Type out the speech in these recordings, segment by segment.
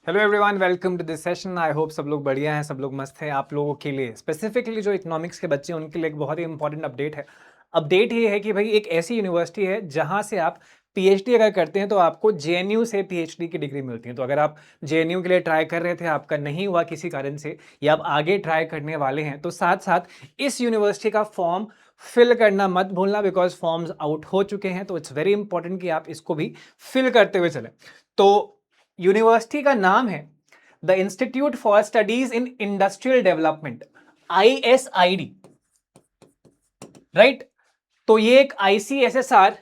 Hello everyone, welcome to this session. I hope सब लोग बढ़िया हैं, सब लोग मस्त हैं। आप लोगों के लिए स्पेसिफिकली जो इकोनॉमिक्स के बच्चे हैं उनके लिए एक बहुत ही इंपॉर्टेंट अपडेट है। अपडेट ये है कि भाई एक ऐसी यूनिवर्सिटी है जहां से आप पीएचडी अगर करते हैं तो आपको जेएनयू से पीएचडी की डिग्री मिलती है। तो अगर आप जेएनयू के लिए ट्राई कर रहे थे, आपका नहीं हुआ किसी कारण से, या आप आगे ट्राई करने वाले हैं, तो साथ साथ इस यूनिवर्सिटी का फॉर्म फिल करना मत भूलना, बिकॉज फॉर्म्स आउट हो चुके हैं। तो इट्स वेरी इंपॉर्टेंट कि आप इसको भी फिल करते हुए चलें। तो यूनिवर्सिटी का नाम है the institute for studies in industrial development, ISID, right. तो ये एक ICSSR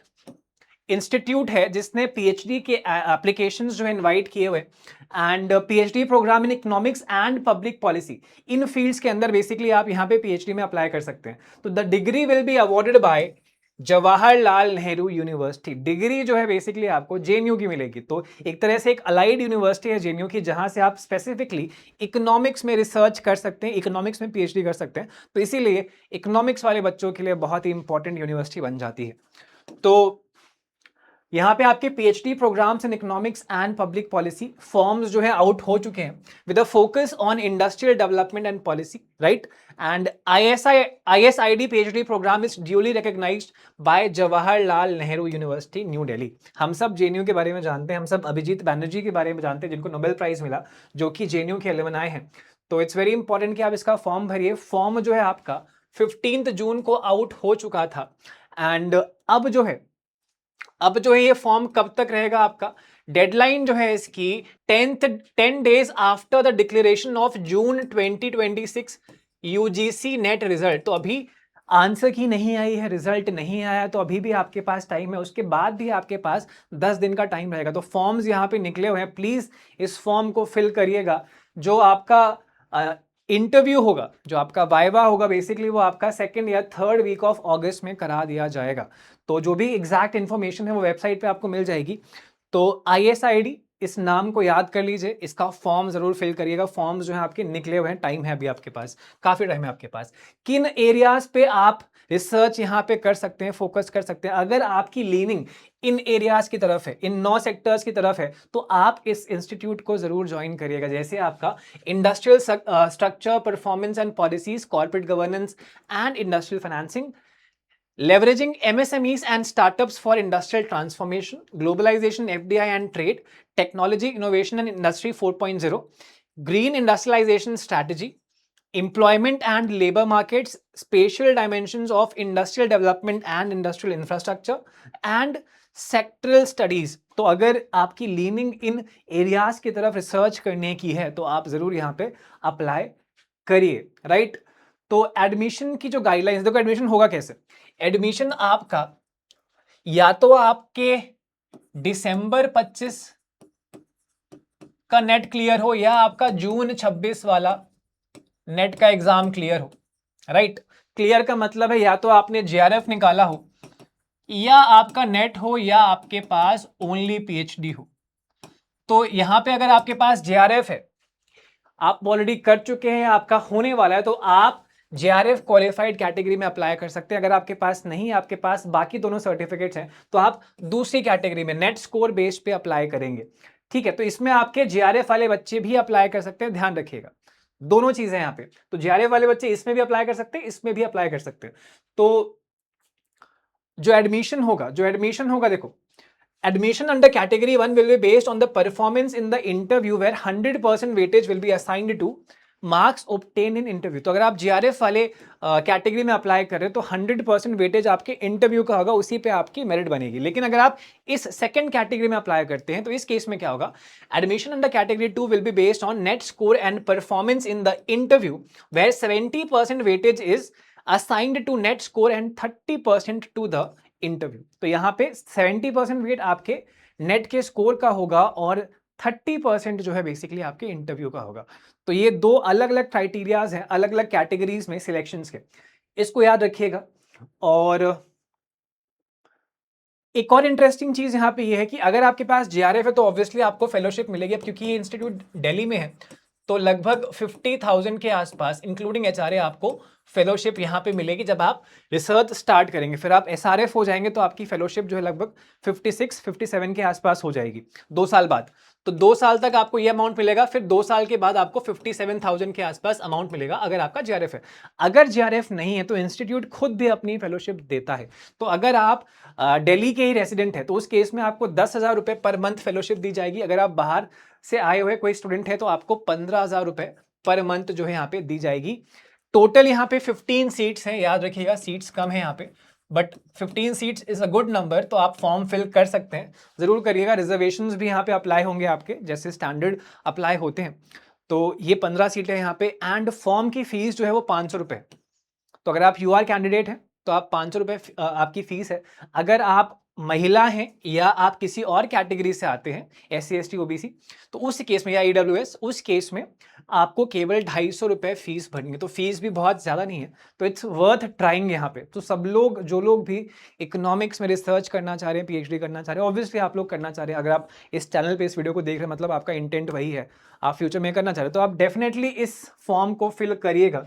इंस्टीट्यूट है जिसने पीएचडी के एप्लीकेशंस जो इनवाइट किए हुए, and PhD program in economics and public policy, इन फील्ड्स के अंदर बेसिकली आप यहां पे पीएचडी में अप्लाई कर सकते हैं। तो the degree will be awarded bye Jawaharlal Nehru university. Degree जो है बेसिकली आपको जेएनयू की मिलेगी। तो एक तरह से एक अलाइड यूनिवर्सिटी है जेएनयू की, जहां से आप स्पेसिफिकली इकोनॉमिक्स में रिसर्च कर सकते हैं, इकोनॉमिक्स में पीएचडी कर सकते हैं। तो इसीलिए इकोनॉमिक्स वाले बच्चों के लिए बहुत ही इंपॉर्टेंट यूनिवर्सिटी बन जाती है। तो यहाँ पे आपके PhD programs in economics and public policy forms जो है आउट हो चुके हैं, with a focus on industrial development and policy, right. And ISID PhD program is duly recognized by Jawaharlal Nehru university, new Delhi. हम सब जेएनयू के बारे में जानते हैं, हम सब अभिजीत बैनर्जी के बारे में जानते हैं, जिनको नोबेल प्राइज मिला, जो कि जेएनयू के एलुमनाई हैं। तो इट्स वेरी इंपॉर्टेंट कि आप इसका फॉर्म भरिए। फॉर्म जो है आपका 15 जून को आउट हो चुका था, एंड अब जो है ये फॉर्म कब तक रहेगा आपका? डेडलाइन जो है इसकी 10 days after the declaration of June 2026 UGC net result. तो अभी आंसर की नहीं आई है, रिजल्ट नहीं आया, तो अभी भी आपके पास टाइम है। उसके बाद भी आपके पास 10 दिन का टाइम रहेगा। तो फॉर्म्स यहाँ पे निकले हुए हैं, प्लीज इस फॉर्म को फिल करिएगा। जो आपका इंटरव्यू होगा, जो आपका वाइवा होगा, बेसिकली वो आपका 2nd या 3rd वीक ऑफ अगस्त में करा दिया जाएगा। तो जो भी एग्जैक्ट इन्फॉर्मेशन है वो वेबसाइट पे आपको मिल जाएगी। तो ISID, इस नाम को याद कर लीजिए, इसका फॉर्म जरूर फिल करिएगा। फॉर्म्स जो है आपके निकले हुए हैं, टाइम है अभी आपके पास, काफी टाइम है आपके पास। किन एरियाज पे आप रिसर्च यहाँ पे कर सकते हैं, फोकस कर सकते हैं? अगर आपकी लीनिंग इन एरियाज की तरफ है, इन 9 सेक्टर्स की तरफ है, तो आप इस इंस्टीट्यूट को जरूर ज्वाइन करिएगा। जैसे आपका industrial structure, performance and policies, corporate governance and industrial financing, leveraging MSMEs and startups for industrial transformation, globalization, FDI and trade, technology, innovation and industry 4.0, green industrialization strategy, employment and labor markets, spatial dimensions of industrial development and industrial infrastructure, and sectoral studies। तो अगर आपकी leaning इन areas की तरफ research करने की है तो आप जरूर यहाँ पे अप्लाई करिए, राइट। तो एडमिशन की जो गाइडलाइंस, देखो एडमिशन होगा कैसे। एडमिशन आपका या तो आपके दिसंबर 25 का नेट क्लियर हो, या आपका जून 26 वाला नेट का एग्जाम क्लियर हो, राइट। क्लियर का मतलब है या तो आपने JRF निकाला हो, या आपका नेट हो, या आपके पास ओनली पीएचडी हो। तो यहां पे अगर आपके पास JRF है, आप ऑलरेडी कर चुके हैं, आपका होने वाला है, तो आप JRF क्वालिफाइड कैटेगरी में अप्लाई कर सकते हैं। अगर आपके पास नहीं है, आपके पास बाकी दोनों सर्टिफिकेट्स हैं, तो आप दूसरी कैटेगरी में नेट स्कोर बेस पे अप्लाई करेंगे, ठीक है। तो इसमें आपके JRF वाले बच्चे भी अप्लाई कर सकते हैं, ध्यान रखिएगा, दोनों चीजें यहाँ पे। तो JRF वाले बच्चे इसमें भी अप्लाई कर सकते हैं, इसमें भी अप्लाई कर सकते हैं। तो जो एडमिशन होगा देखो, admission under category 1 will be based on the performance in the interview where 100% weightage will be assigned to marks obtained in interview। तो अगर आप JRF वाले कैटेगरी में अप्लाई कर रहे हो तो 100% वेटेज आपके इंटरव्यू का होगा, उसी पे आपकी मेरिट बनेगी। लेकिन अगर आप इस सेकंड कैटेगरी में अप्लाई करते हैं तो इस केस में क्या होगा? Admission under category 2 will be based on NET score and performance in the interview where 70% weightage is assigned to NET score and 30% to the interview. तो यहां पे 70% वेट आपके नेट के स्कोर का होगा और 30% जो है बेसिकली आपके इंटरव्यू का होगा। तो ये दो अलग अलग क्राइटेरियाज हैं, अलग अलग कैटेगरीज में सिलेक्शंस के, इसको याद रखिएगा। और एक और इंटरेस्टिंग चीज यहां पे ये है कि अगर आपके पास JRF है तो ऑब्वियसली आपको फेलोशिप मिलेगी। अब क्योंकि ये इंस्टीट्यूट दिल्ली में है तो लगभग 50,000 के आसपास इंक्लूडिंग HRA आपको फेलोशिप यहाँ पे मिलेगी जब आप रिसर्च स्टार्ट करेंगे। फिर आप SRF हो जाएंगे तो आपकी फेलोशिप जो है लगभग 56-57 के आसपास हो जाएगी 2 साल बाद। तो 2 साल तक आपको ये अमाउंट मिलेगा, फिर 2 साल के बाद आपको 57,000 के आसपास अमाउंट मिलेगा अगर आपका जीआरएफ है। अगर जीआरएफ नहीं है तो इंस्टीट्यूट खुद भी अपनी फेलोशिप देता है। तो अगर आप दिल्ली के ही रेसिडेंट है तो उस केस में आपको 10,000 रुपए पर मंथ फेलोशिप दी जाएगी। अगर आप बाहर से आए हुए कोई स्टूडेंट है तो आपको 15,000 रुपए पर मंथ जो है यहाँ पे दी जाएगी। टोटल यहाँ पे 15 सीट्स हैं, याद रखिएगा सीट्स कम है यहाँ पे, but 15 seats is a good number. तो आप फॉर्म फिल कर सकते हैं, जरूर करिएगा। रिजर्वेशंस भी यहाँ पे अप्लाई होंगे आपके, जैसे स्टैंडर्ड अप्लाई होते हैं। तो ये 15 सीटें यहाँ पे, एंड फॉर्म की फीस जो है वो 500 रुपए। तो अगर आप यूआर कैंडिडेट हैं तो आप 500 रुपए आपकी फीस है। अगर आप महिला हैं या आप किसी और कैटेगरी से आते हैं, SC ST OBC, तो उस केस में, या EWS, उस केस में आपको केवल 250 रुपए फीस भरनी है। तो फीस भी बहुत ज्यादा नहीं है, तो इट्स वर्थ ट्राइंग यहाँ पे। तो सब लोग, जो लोग भी इकोनॉमिक्स में रिसर्च करना चाह रहे हैं, PhD करना चाह रहे हैं, ऑब्वियसली आप लोग करना चाह रहे हैं, अगर आप इस चैनल पे इस वीडियो को देख रहे हैं मतलब आपका इंटेंट वही है, आप फ्यूचर में करना चाह रहे हैं, तो आप डेफिनेटली इस फॉर्म को फिल करिएगा।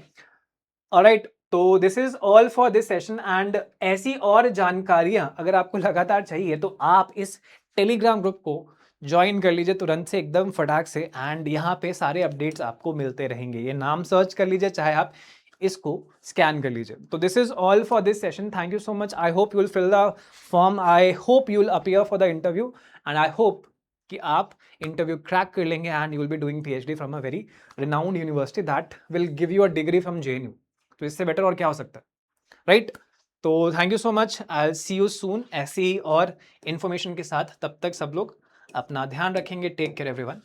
ऑलराइट, तो this is all for this session. And ऐसी और जानकारियां अगर आपको लगातार चाहिए तो आप इस टेलीग्राम ग्रुप को ज्वाइन कर लीजिए तुरंत से, एकदम फटाक से। एंड यहाँ पे सारे अपडेट्स आपको मिलते रहेंगे। ये नाम सर्च कर लीजिए, चाहे आप इसको स्कैन कर लीजिए। तो this is all for this session. Thank you so much. I hope you will fill the form, I hope you will appear for the interview, and I hope कि आप इंटरव्यू क्रैक कर लेंगे and you will be doing PhD from a very renowned university that will give you a degree from JNU। तो इससे better और क्या हो सकता है, राइट? तो thank you so much, I see you soon ऐसी ही और इंफॉर्मेशन के साथ। तब तक सब लोग अपना ध्यान रखेंगे। टेक केयर एवरीवन,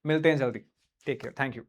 मिलते हैं जल्दी। Take care, thank you.